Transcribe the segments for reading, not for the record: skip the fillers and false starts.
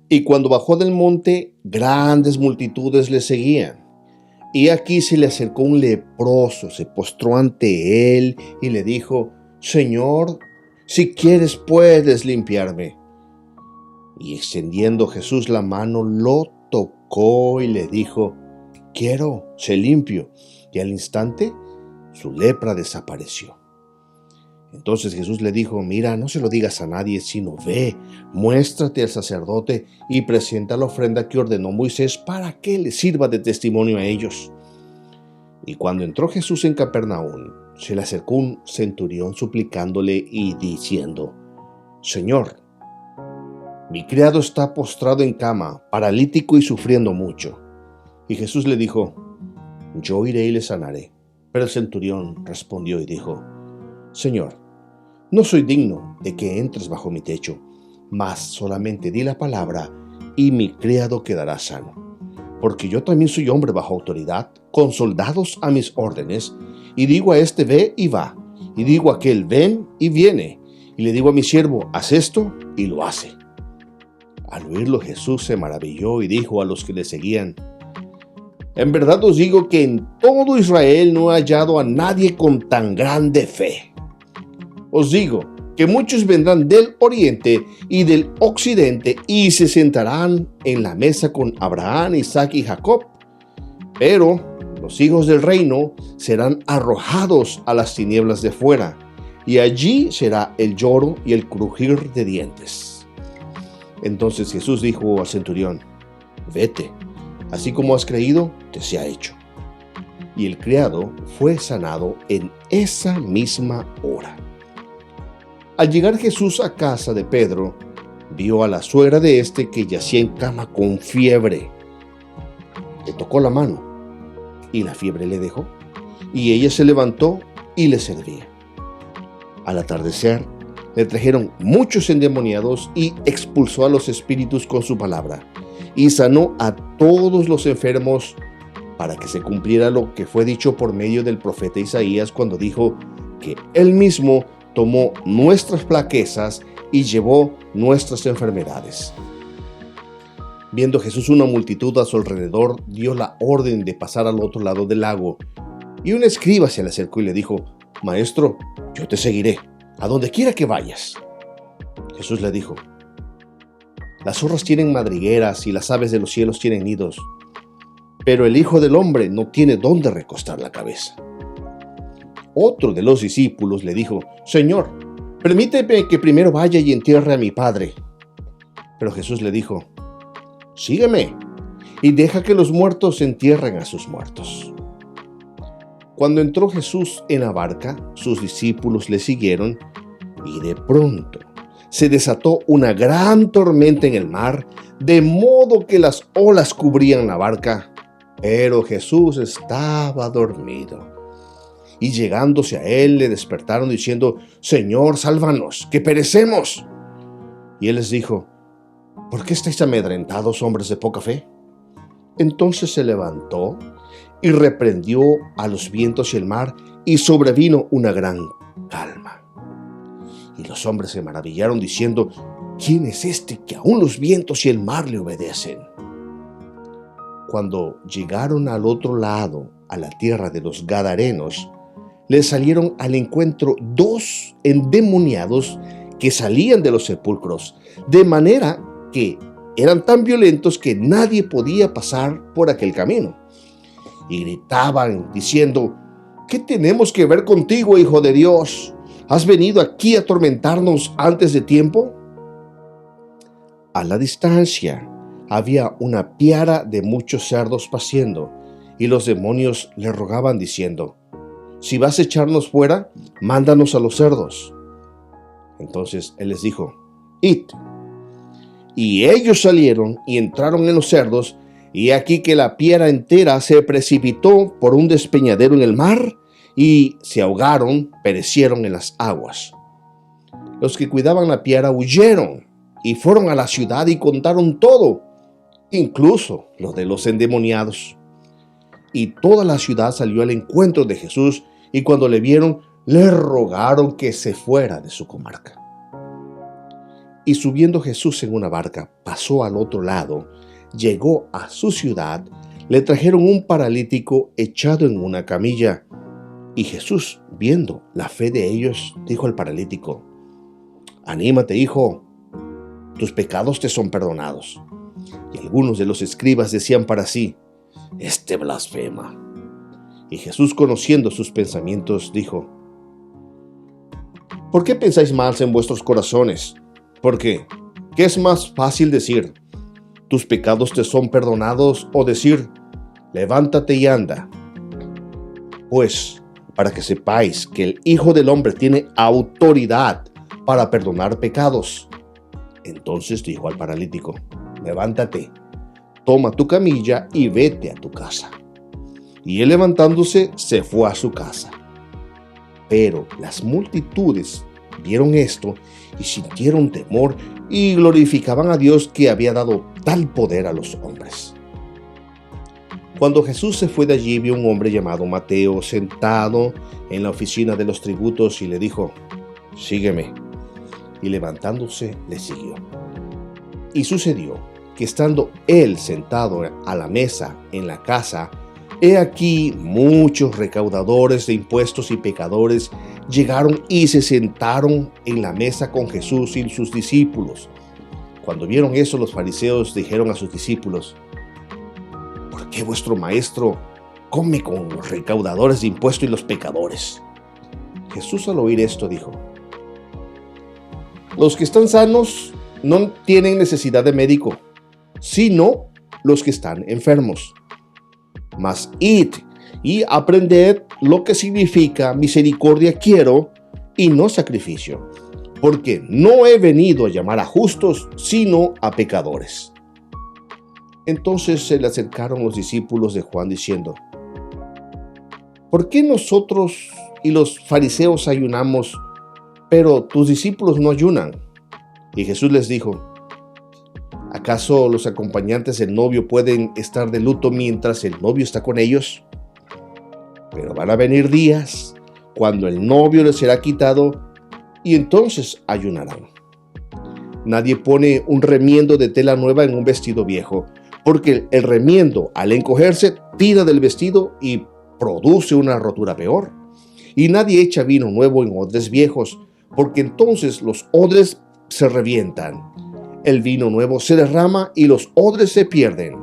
Y cuando bajó del monte, grandes multitudes le seguían. Y aquí se le acercó un leproso, se postró ante él y le dijo: Señor, si quieres puedes limpiarme. Y extendiendo Jesús la mano, lo tocó y le dijo: quiero, sé limpio. Y al instante su lepra desapareció. Entonces Jesús le dijo: mira, no se lo digas a nadie, sino ve, muéstrate al sacerdote y presenta la ofrenda que ordenó Moisés para que le sirva de testimonio a ellos. Y cuando entró Jesús en Capernaum, se le acercó un centurión suplicándole y diciendo: Señor, mi criado está postrado en cama, paralítico y sufriendo mucho. Y Jesús le dijo: yo iré y le sanaré. Pero el centurión respondió y dijo: Señor, no soy digno de que entres bajo mi techo, mas solamente di la palabra y mi criado quedará sano. Porque yo también soy hombre bajo autoridad, con soldados a mis órdenes, y digo a este: ve y va, y digo a aquel: ven y viene, y le digo a mi siervo: haz esto, y lo hace. Al oírlo Jesús se maravilló y dijo a los que le seguían: en verdad os digo que en todo Israel no he hallado a nadie con tan grande fe. Os digo que muchos vendrán del oriente y del occidente y se sentarán en la mesa con Abraham, Isaac y Jacob. Pero los hijos del reino serán arrojados a las tinieblas de fuera, y allí será el lloro y el crujir de dientes. Entonces Jesús dijo al centurión: vete, así como has creído, te sea hecho. Y el criado fue sanado en esa misma hora. Al llegar Jesús a casa de Pedro, vio a la suegra de éste que yacía en cama con fiebre. Le tocó la mano y la fiebre le dejó, y ella se levantó y le servía. Al atardecer, le trajeron muchos endemoniados y expulsó a los espíritus con su palabra, y sanó a todos los enfermos, para que se cumpliera lo que fue dicho por medio del profeta Isaías cuando dijo que él mismo tomó nuestras flaquezas y llevó nuestras enfermedades. Viendo Jesús una multitud a su alrededor, dio la orden de pasar al otro lado del lago. Y un escriba se le acercó y le dijo: Maestro, yo te seguiré, a donde quiera que vayas. Jesús le dijo: las zorras tienen madrigueras y las aves de los cielos tienen nidos, pero el Hijo del Hombre no tiene dónde recostar la cabeza. Otro de los discípulos le dijo: Señor, permíteme que primero vaya y entierre a mi padre. Pero Jesús le dijo: sígueme y deja que los muertos entierren a sus muertos. Cuando entró Jesús en la barca, sus discípulos le siguieron, y de pronto se desató una gran tormenta en el mar, de modo que las olas cubrían la barca, pero Jesús estaba dormido. Y llegándose a él, le despertaron diciendo: Señor, sálvanos, que perecemos. Y él les dijo: ¿por qué estáis amedrentados, hombres de poca fe? Entonces se levantó y reprendió a los vientos y el mar, y sobrevino una gran calma. Y los hombres se maravillaron diciendo: ¿quién es este que aún los vientos y el mar le obedecen? Cuando llegaron al otro lado, a la tierra de los Gadarenos, les salieron al encuentro 2 endemoniados que salían de los sepulcros, de manera que eran tan violentos que nadie podía pasar por aquel camino. Y gritaban diciendo: ¿qué tenemos que ver contigo, Hijo de Dios? ¿Has venido aquí a atormentarnos antes de tiempo? A la distancia había una piara de muchos cerdos paciendo, y los demonios le rogaban diciendo: si vas a echarnos fuera, mándanos a los cerdos. Entonces él les dijo: id. Y ellos salieron y entraron en los cerdos, y aquí que la piara entera se precipitó por un despeñadero en el mar, y se ahogaron, perecieron en las aguas. Los que cuidaban la piara huyeron y fueron a la ciudad y contaron todo, incluso lo de los endemoniados. Y toda la ciudad salió al encuentro de Jesús, y cuando le vieron, le rogaron que se fuera de su comarca. Y subiendo Jesús en una barca, pasó al otro lado, llegó a su ciudad, le trajeron un paralítico echado en una camilla. Y Jesús, viendo la fe de ellos, dijo al paralítico: «Anímate, hijo, tus pecados te son perdonados». Y algunos de los escribas decían para sí: «Este blasfema». Y Jesús, conociendo sus pensamientos, dijo: «¿Por qué pensáis mal en vuestros corazones? Porque, ¿qué es más fácil decir: tus pecados te son perdonados, o decir: levántate y anda? Pues, para que sepáis que el Hijo del Hombre tiene autoridad para perdonar pecados». Entonces dijo al paralítico: «Levántate, toma tu camilla y vete a tu casa». Y él, levantándose, se fue a su casa. Pero las multitudes vieron esto y sintieron temor y glorificaban a Dios, que había dado tal poder a los hombres. Cuando Jesús se fue de allí, vio un hombre llamado Mateo sentado en la oficina de los tributos y le dijo: «Sígueme». Y levantándose, le siguió. Y sucedió que, estando él sentado a la mesa en la casa, he aquí muchos recaudadores de impuestos y pecadores llegaron y se sentaron en la mesa con Jesús y sus discípulos. Cuando vieron eso, los fariseos dijeron a sus discípulos: «¿Por qué vuestro maestro come con los recaudadores de impuestos y los pecadores?». Jesús, al oír esto, dijo: «Los que están sanos no tienen necesidad de médico, sino los que están enfermos. Mas id y aprended lo que significa misericordia quiero y no sacrificio, porque no he venido a llamar a justos, sino a pecadores». Entonces se le acercaron los discípulos de Juan diciendo: «¿Por qué nosotros y los fariseos ayunamos, pero tus discípulos no ayunan?». Y Jesús les dijo: ¿acaso los acompañantes del novio pueden estar de luto mientras el novio está con ellos? Pero van a venir días cuando el novio les será quitado, y entonces ayunarán. Nadie pone un remiendo de tela nueva en un vestido viejo, porque el remiendo, al encogerse, tira del vestido y produce una rotura peor. Y nadie echa vino nuevo en odres viejos, porque entonces los odres se revientan, el vino nuevo se derrama y los odres se pierden,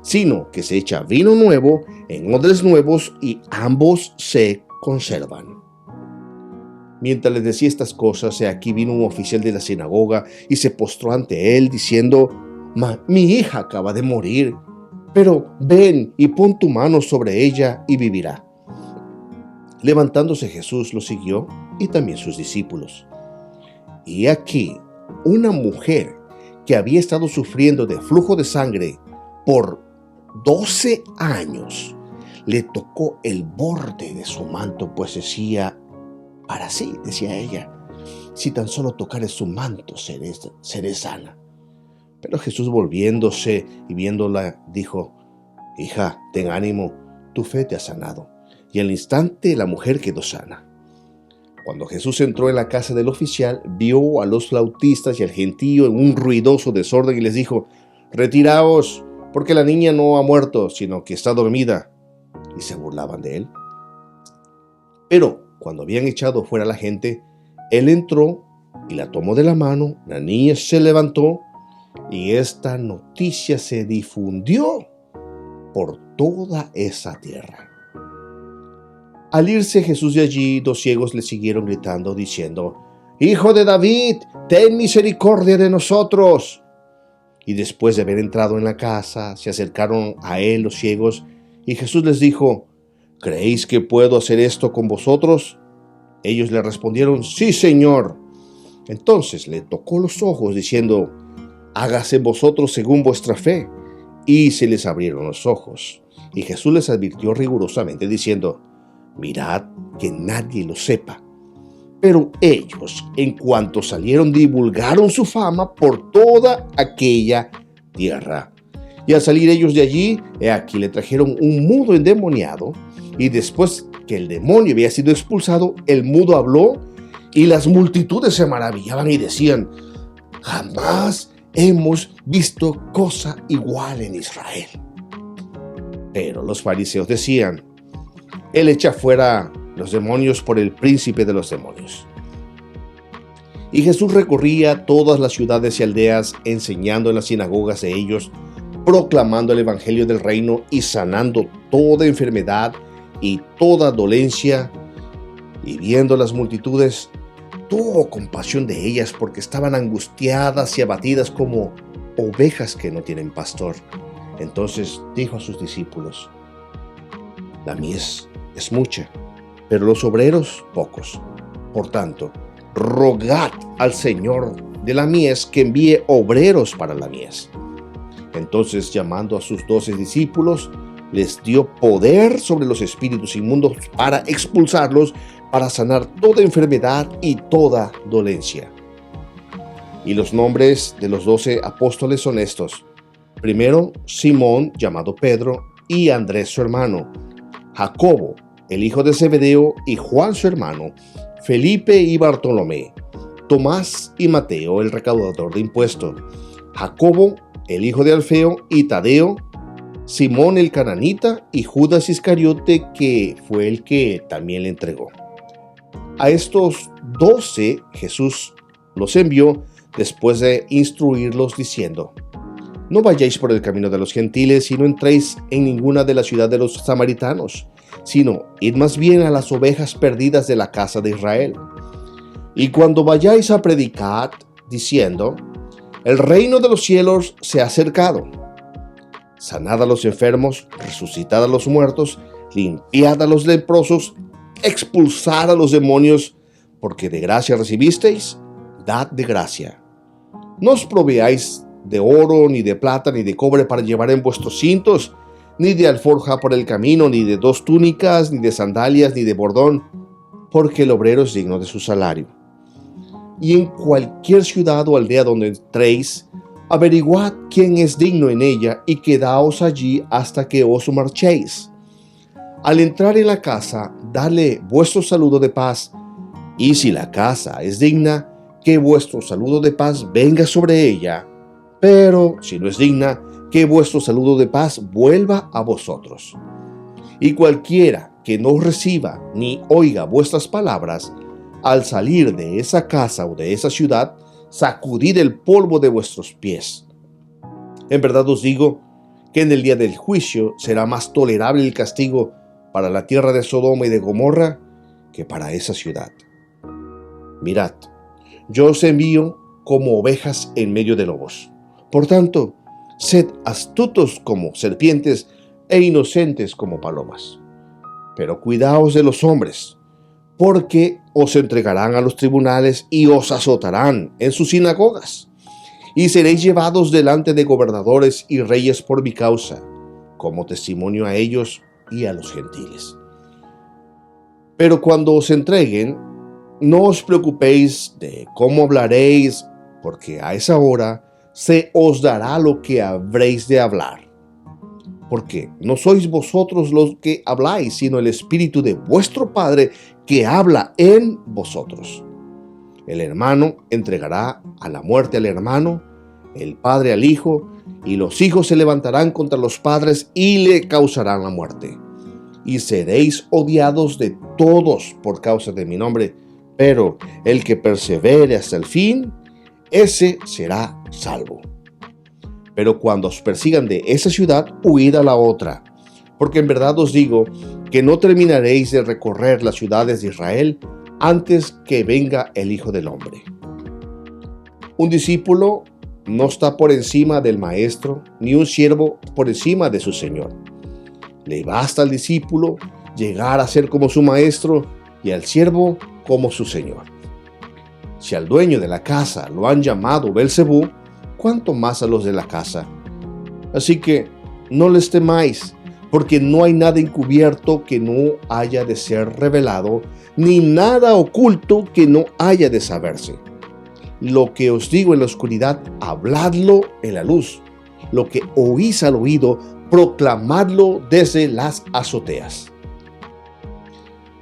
sino que se echa vino nuevo en odres nuevos y ambos se conservan. Mientras les decía estas cosas, aquí vino un oficial de la sinagoga y se postró ante él diciendo: «Mi hija acaba de morir, pero ven y pon tu mano sobre ella y vivirá». Levantándose, Jesús lo siguió, y también sus discípulos. Y aquí una mujer que había estado sufriendo de flujo de sangre por 12 años, le tocó el borde de su manto, pues decía para sí, decía ella: «Si tan solo tocare su manto, seré sana». Pero Jesús, volviéndose y viéndola, dijo: «Hija, ten ánimo, tu fe te ha sanado». Y al instante la mujer quedó sana. Cuando Jesús entró en la casa del oficial, vio a los flautistas y al gentío en un ruidoso desorden y les dijo: «Retiraos, porque la niña no ha muerto, sino que está dormida». Y se burlaban de él. Pero cuando habían echado fuera a la gente, él entró y la tomó de la mano. La niña se levantó y esta noticia se difundió por toda esa tierra. Al irse Jesús de allí, 2 ciegos le siguieron gritando, diciendo: «Hijo de David, ten misericordia de nosotros». Y después de haber entrado en la casa, se acercaron a él los ciegos, y Jesús les dijo: «¿Creéis que puedo hacer esto con vosotros?». Ellos le respondieron: «Sí, Señor». Entonces le tocó los ojos, diciendo: «Hágase en vosotros según vuestra fe». Y se les abrieron los ojos. Y Jesús les advirtió rigurosamente, diciendo: «Mirad que nadie lo sepa». Pero ellos, en cuanto salieron, divulgaron su fama por toda aquella tierra. Y al salir ellos de allí, he aquí le trajeron un mudo endemoniado, y después que el demonio había sido expulsado, el mudo habló, y las multitudes se maravillaban y decían: jamás hemos visto cosa igual en Israel. Pero los fariseos decían: Él echa fuera los demonios por el príncipe de los demonios. Y Jesús recorría todas las ciudades y aldeas, enseñando en las sinagogas de ellos, proclamando el evangelio del reino y sanando toda enfermedad y toda dolencia. Y viendo las multitudes, tuvo compasión de ellas, porque estaban angustiadas y abatidas como ovejas que no tienen pastor. Entonces dijo a sus discípulos: La mies es mucha, pero los obreros pocos. Por tanto, rogad al Señor de la mies que envíe obreros para la mies. Entonces, llamando a sus 12 discípulos, les dio poder sobre los espíritus inmundos para expulsarlos, para sanar toda enfermedad y toda dolencia. Y los nombres de los 12 apóstoles son estos: primero, Simón, llamado Pedro, y Andrés su hermano, Jacobo, el hijo de Zebedeo, y Juan su hermano, Felipe y Bartolomé, Tomás y Mateo, el recaudador de impuestos, Jacobo, el hijo de Alfeo, y Tadeo, Simón el cananita, y Judas Iscariote, que fue el que también le entregó. A estos 12 Jesús los envió después de instruirlos, diciendo: No vayáis por el camino de los gentiles y no entréis en ninguna de las ciudades de los samaritanos, sino id más bien a las ovejas perdidas de la casa de Israel. Y cuando vayáis a predicar, diciendo: El reino de los cielos se ha acercado. Sanad a los enfermos, resucitad a los muertos, limpiad a los leprosos, expulsad a los demonios, porque de gracia recibisteis, dad de gracia. No os proveáis de oro, ni de plata, ni de cobre para llevar en vuestros cintos, ni de alforja por el camino, ni de 2 túnicas, ni de sandalias, ni de bordón, porque el obrero es digno de su salario. Y en cualquier ciudad o aldea donde entréis, averiguad quién es digno en ella, y quedaos allí hasta que os marchéis. Al entrar en la casa, dadle vuestro saludo de paz, y si la casa es digna, que vuestro saludo de paz venga sobre ella, pero si no es digna, que vuestro saludo de paz vuelva a vosotros. Y cualquiera que no reciba ni oiga vuestras palabras, al salir de esa casa o de esa ciudad, sacudid el polvo de vuestros pies. En verdad os digo que en el día del juicio será más tolerable el castigo para la tierra de Sodoma y de Gomorra que para esa ciudad. Mirad, yo os envío como ovejas en medio de lobos. Por tanto, sed astutos como serpientes e inocentes como palomas. Pero cuidaos de los hombres, porque os entregarán a los tribunales y os azotarán en sus sinagogas, y seréis llevados delante de gobernadores y reyes por mi causa, como testimonio a ellos y a los gentiles. Pero cuando os entreguen, no os preocupéis de cómo hablaréis, porque a esa hora se os dará lo que habréis de hablar. Porque no sois vosotros los que habláis, sino el Espíritu de vuestro Padre que habla en vosotros. El hermano entregará a la muerte al hermano, el padre al hijo, y los hijos se levantarán contra los padres y le causarán la muerte. Y seréis odiados de todos por causa de mi nombre, pero el que persevere hasta el fin, ese será salvo. Pero cuando os persigan de esa ciudad, huid a la otra, porque en verdad os digo que no terminaréis de recorrer las ciudades de Israel antes que venga el Hijo del Hombre. Un discípulo no está por encima del maestro, ni un siervo por encima de su señor. Le basta al discípulo llegar a ser como su maestro y al siervo como su señor. Si al dueño de la casa lo han llamado Belcebú, ¿cuánto más a los de la casa? Así que no les temáis, porque no hay nada encubierto que no haya de ser revelado, ni nada oculto que no haya de saberse. Lo que os digo en la oscuridad, habladlo en la luz. Lo que oís al oído, proclamadlo desde las azoteas.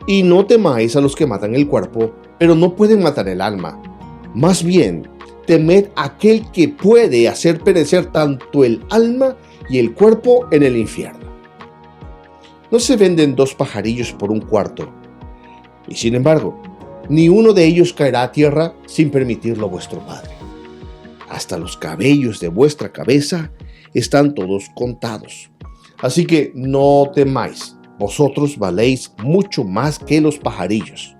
Y no temáis a los que matan el cuerpo, pero no pueden matar el alma. Más bien, temed a aquel que puede hacer perecer tanto el alma y el cuerpo en el infierno. No se venden 2 pajarillos por un cuarto, y sin embargo, ni uno de ellos caerá a tierra sin permitirlo vuestro Padre. Hasta los cabellos de vuestra cabeza están todos contados. Así que no temáis, vosotros valéis mucho más que los pajarillos.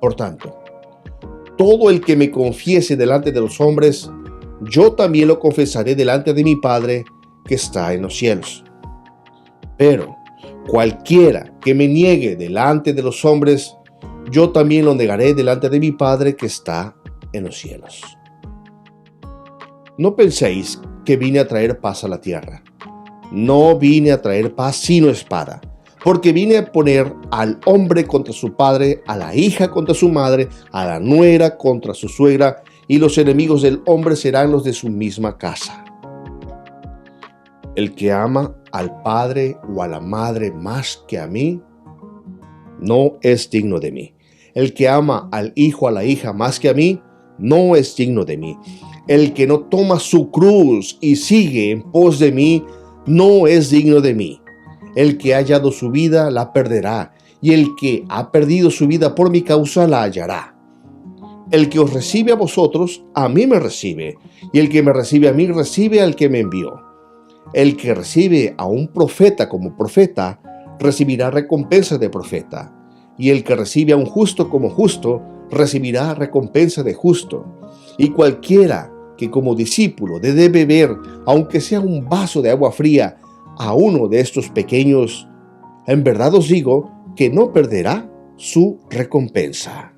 Por tanto, todo el que me confiese delante de los hombres, yo también lo confesaré delante de mi Padre que está en los cielos. Pero cualquiera que me niegue delante de los hombres, yo también lo negaré delante de mi Padre que está en los cielos. No penséis que vine a traer paz a la tierra. No vine a traer paz sino espada, porque vine a poner al hombre contra su padre, a la hija contra su madre, a la nuera contra su suegra, y los enemigos del hombre serán los de su misma casa. El que ama al padre o a la madre más que a mí, no es digno de mí. El que ama al hijo o a la hija más que a mí, no es digno de mí. El que no toma su cruz y sigue en pos de mí, no es digno de mí. El que ha hallado su vida, la perderá, y el que ha perdido su vida por mi causa, la hallará. El que os recibe a vosotros, a mí me recibe, y el que me recibe a mí, recibe al que me envió. El que recibe a un profeta como profeta, recibirá recompensa de profeta, y el que recibe a un justo como justo, recibirá recompensa de justo. Y cualquiera que como discípulo dé beber, aunque sea un vaso de agua fría, a uno de estos pequeños, en verdad os digo que no perderá su recompensa.